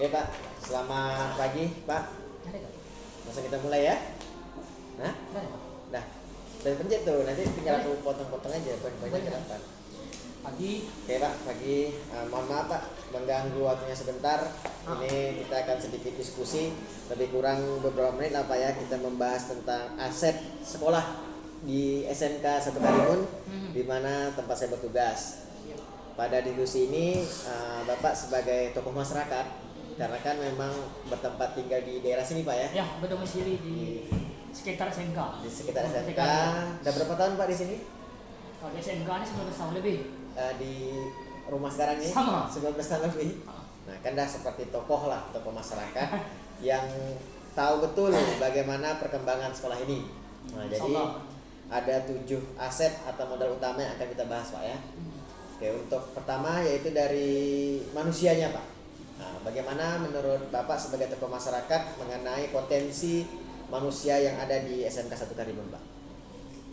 Oke Pak, selamat pagi Pak. Ada nggak? Langsung kita mulai ya. Nah, Ada nggak? dah. Dari pencet tuh, nanti tinggal aku potong-potong aja poin-poinnya ke depan. Pagi. Oke Pak, pagi. Mohon maaf Pak, mengganggu waktunya sebentar. Ini kita akan sedikit diskusi, lebih kurang beberapa menit lah Pak ya. Kita membahas tentang aset sekolah di SMK 1 Karimun, di mana tempat saya bertugas. Pada diskusi ini, Bapak sebagai tokoh masyarakat, karena kan memang bertempat tinggal di daerah sini Pak ya. Ya, berdomisili di sekitar SMK. Di sekitar SMK. Udah berapa tahun Pak di sini? Kalau di SMK ini 19 tahun lebih. Di rumah sekarang ini Sama. 19 tahun lebih. Nah kan dah seperti tokoh lah, tokoh masyarakat yang tahu betul bagaimana perkembangan sekolah ini. Nah jadi ada 7 aset atau modal utama yang akan kita bahas Pak ya. Oke, untuk pertama yaitu dari manusianya Pak. Nah, bagaimana menurut Bapak sebagai tokoh masyarakat mengenai potensi manusia yang ada di SMK 1 Karimun Pak?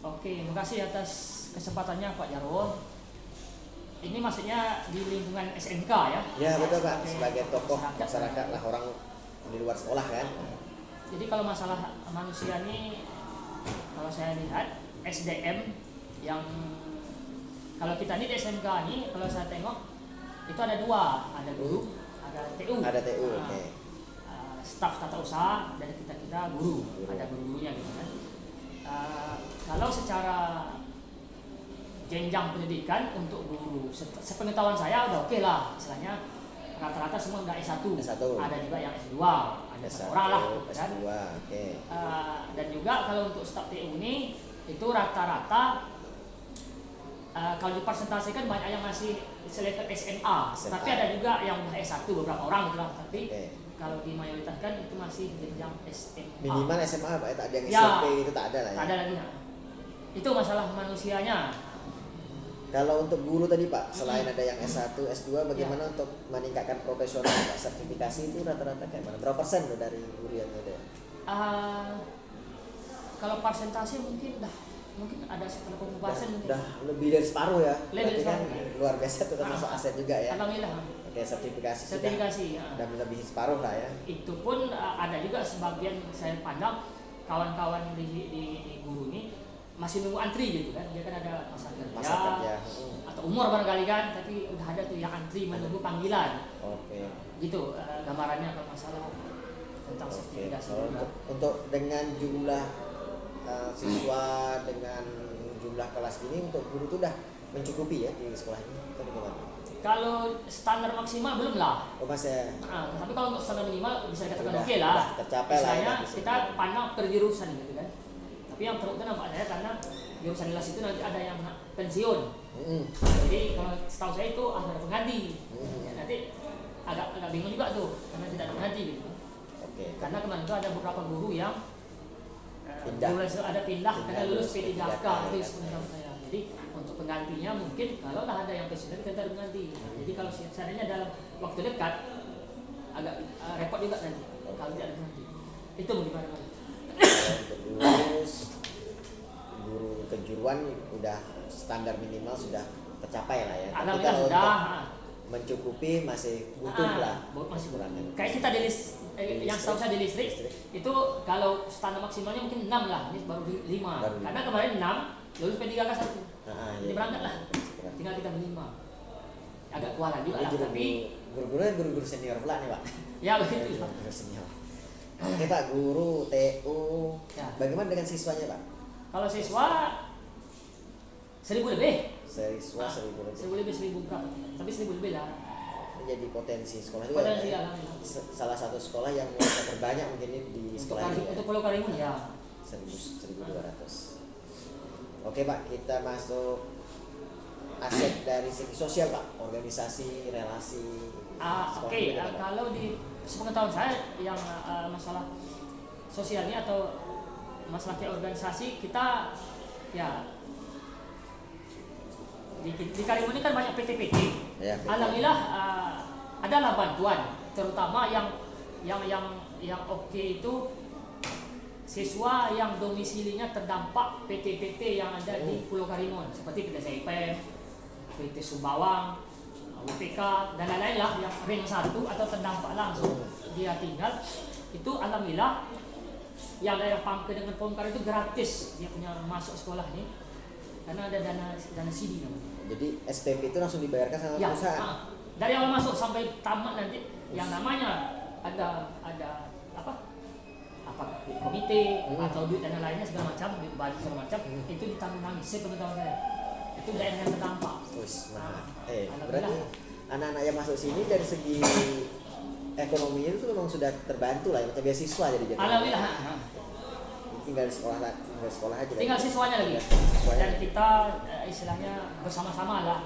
Oke, terima kasih atas kesempatannya Pak Jarwo. Ini maksudnya di lingkungan SMK ya? Ya betul Pak, sebagai tokoh masyarakat lah, orang di luar sekolah kan. Jadi kalau masalah manusia ini, kalau saya lihat SDM yang kalau kita ini di SMK ini, kalau saya tengok itu ada 2, ada guru, ada TU. Ada TU, oke. Staf tata usaha dan kita guru, ada guru-gurunya gitu kan. Kalau secara jenjang pendidikan untuk guru, sepengetahuan saya udah oke lah, istilahnya rata-rata semua udah S1. Ada juga yang S2, ada S1, orang lah S2, kan. oke. Dan juga kalau untuk staf TU ini itu rata-rata kalau dipresentasikan banyak yang masih selevel SMA, tapi ada juga yang udah S1 beberapa orang gitu lah, tapi kalau di mayoritas kan itu masih jenjang SMA. Minimal SMA Pak, tak ada yang Ya, SMP itu tak ada lah ya. Tak ada lagi ya. Itu masalah manusianya. Kalau untuk guru tadi Pak, selain ada yang S1, S2, bagaimana untuk meningkatkan profesional Pak? Sertifikasi itu rata-rata kayak mana? Berapa persen tuh dari guru yang ada? Kalau persentase mungkin ada 10% mungkin. Udah lebih dari separuh ya. Lebih dari kan separuh. luar biasa tuh termasuk aset juga ya. Alhamdulillah. Oke, sertifikasi Ya. sudah melebihi separuh lah ya. Itu pun ada juga sebagian saya pandang kawan-kawan di guru ini masih nunggu antri gitu kan. Dia kan ada masa kerja. Atau umur barangkali kan, tapi udah ada tuh yang antri menunggu panggilan. Oke. Gitu gambarannya kalau masalah tentang sertifikasi. Untuk dengan jumlah siswa dengan jumlah kelas ini, untuk guru itu udah mencukupi ya di sekolah ini atau bagaimana? Kalau standar maksimal belum lah. Oh masih. Tapi kalau untuk standar minimal bisa dikatakan oke lah. Tercapai lah. Misalnya kita pandang per jurusan gitu kan. Tapi yang perlu nampak saya karena jurusan kelas itu nanti ada yang pensiun. Jadi kalau setahu saya itu ada pengganti. Ya, nanti agak bingung juga tuh karena tidak ada pengganti gitu. Oke. Karena kemarin itu ada beberapa guru yang ada pindah karena lulus P3K itu sebenarnya saya. Jadi untuk penggantinya mungkin kalau lah ada yang pensiun kita ada pengganti. Jadi kalau seandainya dalam waktu dekat agak repot juga nanti kalau tidak ada pengganti. Itu bagaimana? Guru kejuruan udah standar minimal sudah tercapai lah ya. Alhamdulillah sudah. Mencukupi masih butuh lah. Masih kurang. Kayak kita di yang setahu saya di listrik itu kalau standar maksimalnya mungkin 6 lah, ini baru 5. Karena kemarin 6 lulus P3K 1. Jadi berangkat lah. Tinggal kita ber-5. Agak kualan juga lah, tapi guru-guru senior pula nih Pak. Ya begitu. Guru senior. Oke Pak, guru, TU. Ya. Bagaimana dengan siswanya Pak? Kalau siswa 1000 lebih. Siswa 1000 lebih. 1000 lebih, 1000 berapa? Tapi 1000 lebih lah. Jadi potensi sekolah juga. Potensi ya? Salah satu sekolah yang terbanyak mungkin di sekolah ini. Untuk Pulau Karimun ya. 1200. Oke Pak, kita masuk aset dari segi sosial Pak, organisasi, relasi. Oke. Kalau di sepengetahuan saya yang masalah sosialnya atau masalah kayak organisasi kita ya di Karimun ini kan banyak PT-PT. Ya, alhamdulillah adalah bantuan, terutama yang oke itu siswa yang domisilinya terdampak PT-PT yang ada di Pulau Karimun seperti PT SIP, PT Sumbawa, UPK dan lain-lain lah yang ring 1 atau terdampak langsung dia tinggal, itu alhamdulillah yang daerah Pangke dengan Pongkar itu gratis dia punya masuk sekolah ini karena ada dana CD namanya. Jadi SPP itu langsung dibayarkan sama Ya, perusahaan. dari awal masuk sampai tamat nanti yang namanya ada apa komite atau duit dan lainnya segala macam, duit baju segala macam, itu ditanggung nangis sepengetahuan saya. Itu daerah yang terdampak. Berarti anak-anak yang masuk sini dari segi ekonominya itu memang sudah terbantu lah, macam beasiswa jadi. Alhamdulillah. Tinggal di sekolah aja. Tinggal siswanya lagi. Ya, siswanya. Dan kita istilahnya bersama-sama lah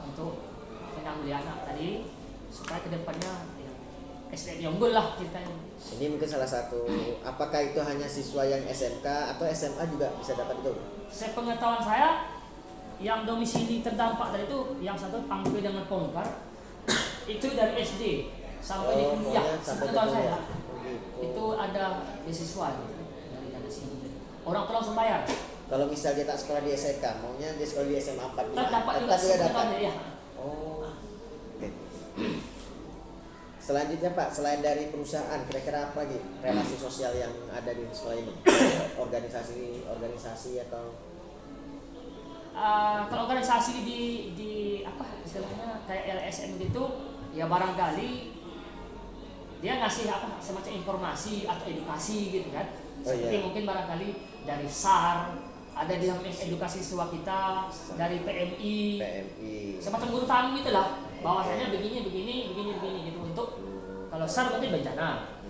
untuk menanggulangi anak tadi supaya kedepannya ya, SDM yang unggul lah kita. Ini mungkin salah satu. Apakah itu hanya siswa yang SMK atau SMA juga bisa dapat itu? Sepengetahuan saya yang domisili terdampak dari itu yang satu Pangke dengan Pongkar itu dari SD sampai di kuliah. Sepengetahuan saya itu ada beasiswa gitu, dari dana sini. Orang tua langsung bayar. Kalau misal dia tak sekolah di SMK, maunya dia sekolah di SMA 4 dapat juga dapat. Ya. Oh. Oke. Selanjutnya Pak, selain dari perusahaan, kira-kira apa lagi relasi sosial yang ada di sekolah ini? organisasi atau kalau organisasi di apa istilahnya kayak LSM gitu ya barangkali dia ngasih apa semacam informasi atau edukasi gitu kan. Seperti mungkin barangkali dari SAR ada dia edukasi siswa kita, dari PMI semacam guru tamu itulah bahwasanya begini gitu untuk kalau SAR berarti bencana.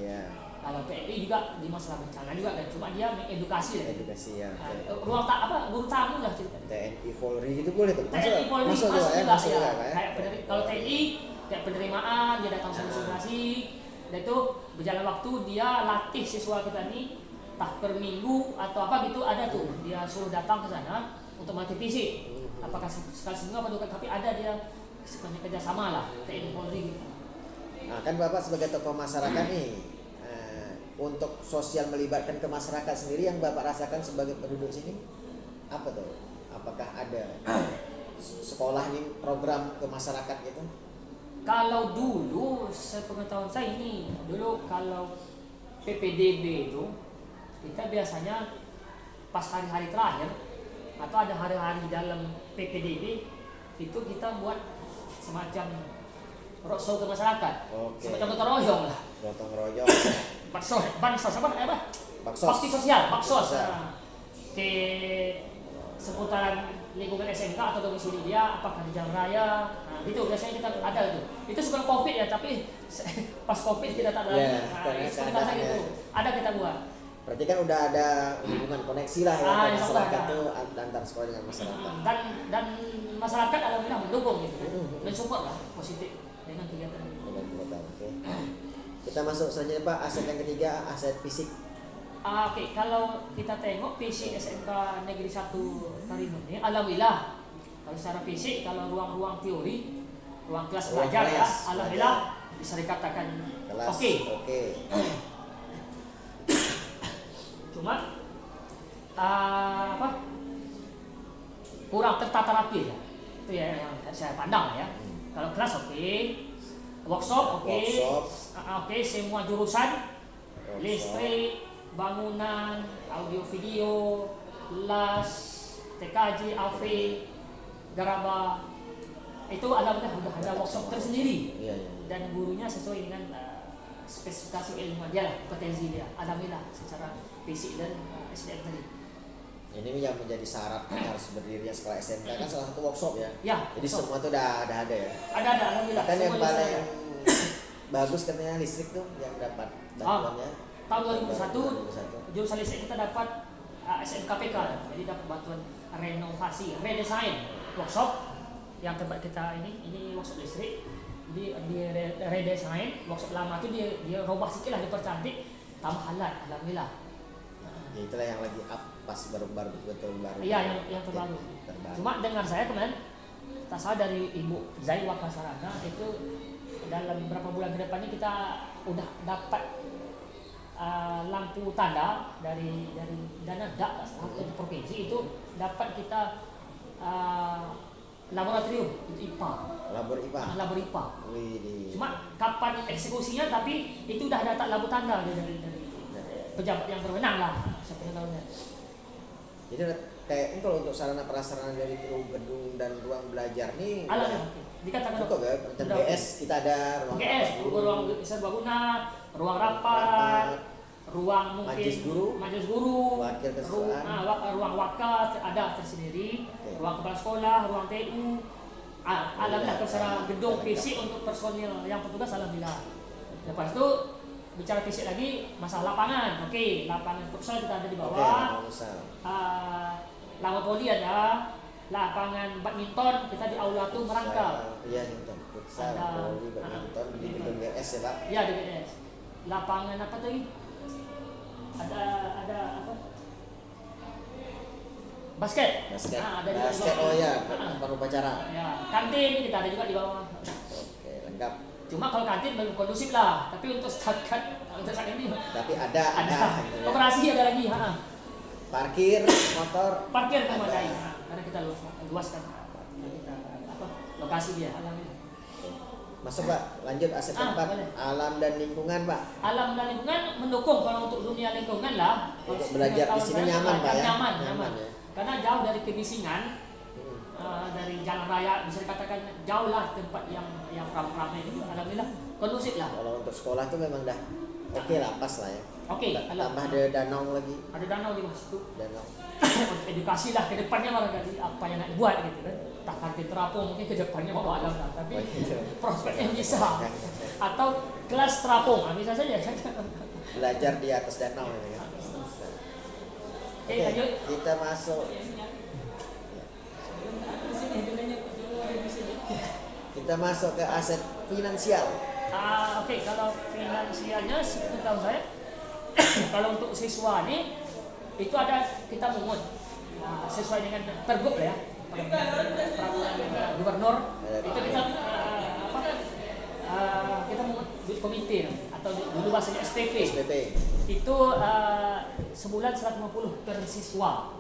Kalau PMI juga di masalah bencana juga kan, cuma dia mengedukasi lah. Ya. Ruang guru tamu lah cerita. TNI Polri gitu boleh tuh. TNI Polri masuk juga. Kayak kalau TNI kayak penerimaan dia datang konsultasi, dan itu berjalan waktu dia latih siswa kita ini entah per minggu atau apa gitu ada tuh dia suruh datang ke sana untuk melatih fisik. Apakah sekali seminggu apa dua kali, tapi ada dia sebenarnya kerjasama lah TNI Polri gitu. Nah, kan Bapak sebagai tokoh masyarakat nih, untuk sosial melibatkan ke masyarakat sendiri yang Bapak rasakan sebagai penduduk sini apa tuh? Apakah ada sekolah ini program ke masyarakat gitu? Kalau dulu sepengetahuan saya ini dulu kalau PPDB itu kita biasanya pas hari-hari terakhir atau ada hari-hari dalam PPDB itu kita buat semacam roadshow ke masyarakat. Semacam gotong royong lah. Gotong royong. Bansos apa? Bakti sosial, baksos. Ke seputaran lingkungan SMK atau domisili dia, apakah di jalan raya, nah gitu biasanya kita ada itu. Itu sebelum COVID ya, tapi pas COVID kita tak ada lagi. Sebenarnya gitu, ada kita buat. Berarti kan udah ada hubungan koneksi lah ya masyarakat tuh antar sekolah dengan masyarakat. Dan masyarakat alhamdulillah mendukung gitu, mensupport lah positif dengan kegiatan ini. Oke. Kita masuk selanjutnya Pak, aset yang ketiga, aset fisik. Oke, kalau kita tengok fisik SMK Negeri 1 Karimun ini, alhamdulillah kalau secara fisik, kalau ruang-ruang teori, ruang kelas belajar ya, alhamdulillah bisa dikatakan oke. Cuma kurang tertata rapi ya, itu ya yang saya pandang ya. Kalau kelas oke, workshop oke, semua jurusan, listrik, bangunan, audio video, las, TKJ, AV, Garaba, itu alhamdulillah sudah ada workshop tersendiri. Dan gurunya sesuai dengan spesifikasi ilmu dia lah, potensi dia. Alhamdulillah secara fisik dan SDM tadi. Ini yang menjadi syarat harus berdirinya sekolah SMK kan salah satu workshop ya. Jadi workshop. semua itu udah ada ya. Ada alhamdulillah. Kan yang paling bagus katanya listrik tuh yang dapat bantuannya. Tahun 2001 jurusan listrik kita dapat SMKPK, jadi dapat bantuan renovasi, redesign workshop yang tempat kita ini workshop listrik. Jadi di redesign workshop lama itu dia robah sikit lah, dipercantik, tambah alat, alhamdulillah. Ya itulah yang lagi up pas baru. Iya yang terbaru. Cuma dengar saya kemarin, tak salah dari Ibu Zai Wakasarana itu dalam beberapa bulan ke depannya kita udah dapat lampu tanda dari dana DAK atau provinsi itu dapat kita laboratorium itu IPA. Labor IPA. Labor IPA. Wih. Cuma kapan eksekusinya, tapi itu udah ada labu tanda dari pejabat yang berwenang lah sepengetahuannya. Jadi kayak ini kalau untuk sarana prasarana dari gedung dan ruang belajar nih dikatakan cukup ya. Dan GS kita ada ruang serbaguna, ruang rapat, ruang mungkin majelis guru, wakil keseluruhan, ruang wakat ada tersendiri, ruang kepala sekolah, ruang TU. Alhamdulillah secara gedung fisik untuk personil yang petugas alhamdulillah. Lepas itu bicara fisik lagi masalah lapangan. Oke, lapangan futsal kita ada di bawah. Lawan voli ada, lapangan badminton kita di aula tuh merangkap. Iya, futsal, voli, badminton di gedung GS ya, Pak. Iya, di GS. Lapangan apa tadi? Ada apa? Basket. Ada basket. Oh ya, tempat upacara. Ya, kantin kita ada juga di bawah. Oke, lengkap. Cuma kalau kantin belum kondusif lah, tapi untuk saat ini. Tapi ada. Operasi ada lagi, Parkir motor. Parkir memadai, karena kita luaskan kita lokasi dia. Alhamdulillah. Masuk Pak, lanjut aset keempat, alam dan lingkungan Pak. Alam dan lingkungan mendukung kalau untuk dunia lingkungan lah. Untuk belajar di sini nyaman Pak ya. Nyaman. Ya. Karena jauh dari kebisingan, dari jalan raya bisa dikatakan jauh lah tempat yang ramai itu. Alhamdulillah kondusif lah. Kalau untuk sekolah tuh memang dah oke lah, pas lah ya. Oke. Tambah ada danau lagi. Ada danau di situ. Danau. Untuk edukasi lah ke depannya barangkali apa yang nak buat gitu kan. Tak kantin terapung mungkin ke depannya mau alam lah, tapi prospeknya bisa. Atau kelas terapung, bisa saja. Belajar di atas danau ya. Oke, kita masuk. Kita masuk ke aset finansial. Oke, kalau finansialnya setahu saya kalau untuk siswa ini itu ada kita mungut sesuai dengan pergub ya, peraturan gubernur itu kita kita mungut duit komite atau dulu bahasanya SPP. Itu sebulan 150 per siswa.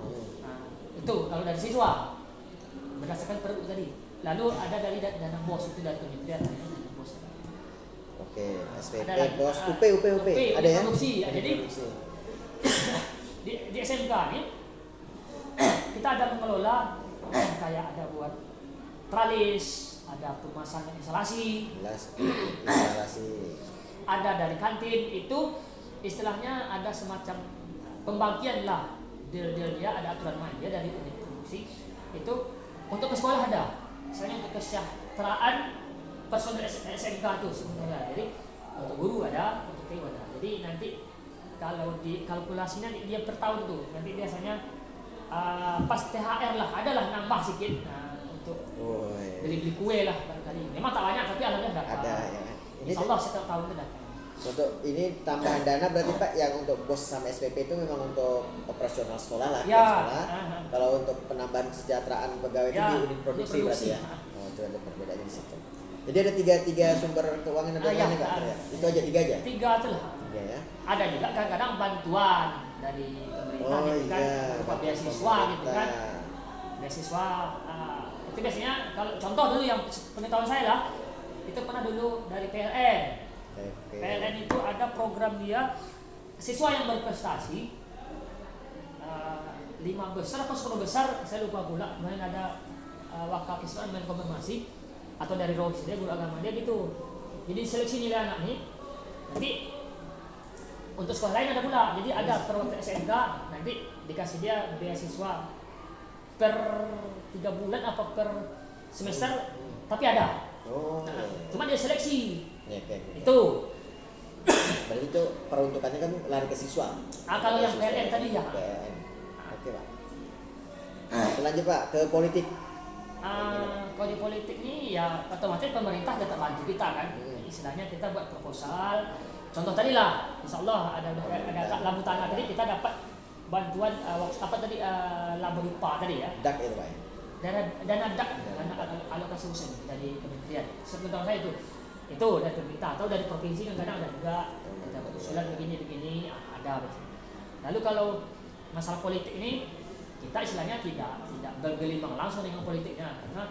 Itu kalau dari siswa berdasarkan pergub tadi. Lalu ada dari dana BOS, itu dari kementerian dana BOS. Oke, SPP, BOS, UP ada ya? Produksi. Jadi di SMK ini kita ada mengelola kayak ada buat tralis, ada pemasangan instalasi, ada dari kantin. Itu istilahnya ada semacam pembagian lah, deal-deal dia, ada aturan main dia dari unit produksi. Itu untuk ke sekolah ada, misalnya untuk kesejahteraan personel SMK itu sebenarnya. Jadi untuk guru ada, untuk TU ada. Jadi nanti kalau di kalkulasinya dia per tahun tuh, nanti biasanya pas THR lah, adalah nambah sedikit untuk beli-beli kue lah barangkali. Memang tak banyak tapi alhamdulillah ada ya. Insya Allah setiap tahun itu dapat. Untuk ini tambahan dana berarti Pak yang untuk BOS sama SPP itu memang untuk operasional sekolah lah ya, sekolah. Kalau untuk penambahan kesejahteraan pegawai itu di unit produksi berarti ya. Oh, itu ada perbedaannya di situ. Jadi ada tiga sumber keuangan yang berbeda Pak ya? Itu aja 3 aja? 3 itu lah. Ya. Ada juga kadang-kadang bantuan dari pemerintah gitu kan, berupa beasiswa gitu kan. Beasiswa itu biasanya kalau contoh dulu yang pengetahuan saya lah, itu pernah dulu dari PLN. PLN itu ada program dia siswa yang berprestasi 5 besar atau 10 besar, saya lupa pula. Kemudian ada wakil keseluruhan dan konfirmasi atau dari ROIS dia, guru agama dia gitu. Jadi seleksi nilai anak nih nanti untuk sekolah lain ada pula. Jadi ada per SMK nanti dikasih dia beasiswa per 3 bulan apa per semester, tapi ada. Cuma dia seleksi. Itu. Berarti itu peruntukannya kan lari ke siswa. Kalau yang PLN tadi ya. Oke Pak. Lanjut Pak ke politik. Kalau di politik ini ya otomatis pemerintah tetap bantu kita kan. Istilahnya kita buat proposal. Contoh tadi lah, insya Allah ada lampu tanah tadi kita dapat bantuan apa tadi lampu lupa tadi ya. DAK itu Pak. Dana DAK, dana alokasi khusus dari kementerian. Sebetulnya saya itu dari pemerintah atau dari provinsi kan kadang ada juga kita usulan begini ada. Lalu kalau masalah politik ini kita istilahnya tidak bergelimang langsung dengan politiknya, karena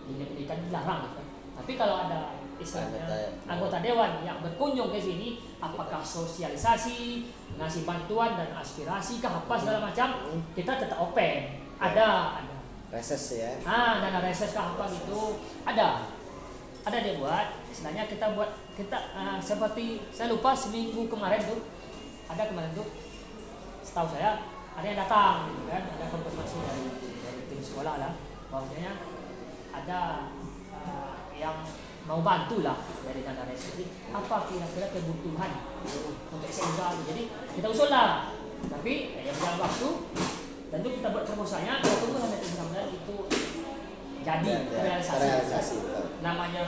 dunia pendidikan dilarang gitu kan. Tapi kalau ada istilahnya Anggota- anggota dewan yang berkunjung ke sini, apakah sosialisasi, ngasih bantuan dan aspirasi kah apa segala macam, kita tetap open. Ada. Reses ya. Dana reses kah apa gitu, ada dia buat. Istilahnya kita seperti saya lupa seminggu kemarin tuh, setahu saya ada yang datang gitu kan, ada konfirmasi dari tim sekolah lah bahwasanya ada yang mau bantu lah dari dana reses. Jadi apa kira-kira kebutuhan untuk SMK gitu. Jadi kita usul lah, tapi yang berjalan waktu tentu kita buat proposalnya, kita tunggu sampai benar-benar itu jadi realisasi. Betul. Namanya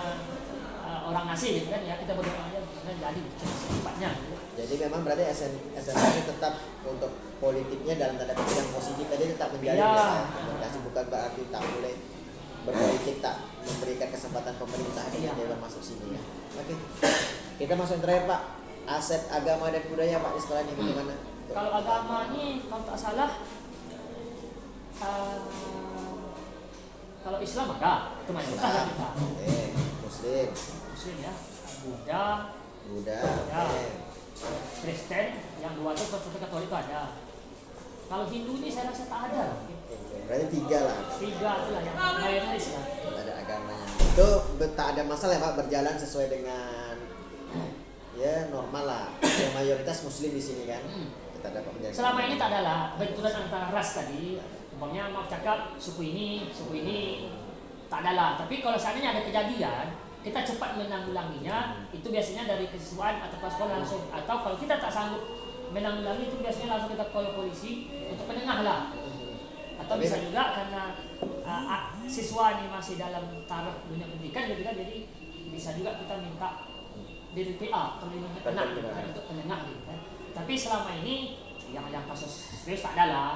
orang ngasih gitu kan ya, kita berdoa aja jadi secepatnya gitu. Jadi memang berarti SMK ini tetap untuk politiknya dalam tanda petik yang positif tadi tetap menjadi komunikasi, bukan berarti tak boleh berpolitik, tak memberikan kesempatan pemerintah dengan dewan masuk sini ya. Oke. Kita masuk yang terakhir Pak, aset agama dan budaya Pak di sekolah ini bagaimana? Kalau agama ini kalau tak salah kalau Islam ada, itu mayoritas lah kita. Muslim Ya, Buddha, ya, Kristen, yang dua itu Protestan Katolik itu ada. Kalau Hindu ini saya rasa tak ada. Berarti 3 lah. 3 itulah yang mayoritas lah. Ada agamanya. Itu tak ada masalah ya Pak, berjalan sesuai dengan ya normal lah. Yang mayoritas Muslim di sini kan. Kita dapat menjaga. Selama ini tak ada lah benturan antara ras tadi. Umpamanya maaf cakap suku ini tak ada lah. Tapi kalau seandainya ada kejadian, kita cepat menanggulanginya. Itu biasanya dari kesiswaan atau sekolah langsung. Atau kalau kita tak sanggup menanggulangi, itu biasanya langsung kita call polisi untuk penengah lah. Atau bisa juga karena siswa ini masih dalam taraf dunia pendidikan gitu kan, jadi bisa juga kita minta DPA perlindungan anak gitu kan, untuk penengah gitu kan. Tapi selama ini yang kasus serius tak ada lah.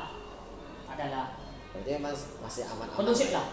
Berarti masih aman-aman. Kondusif lah.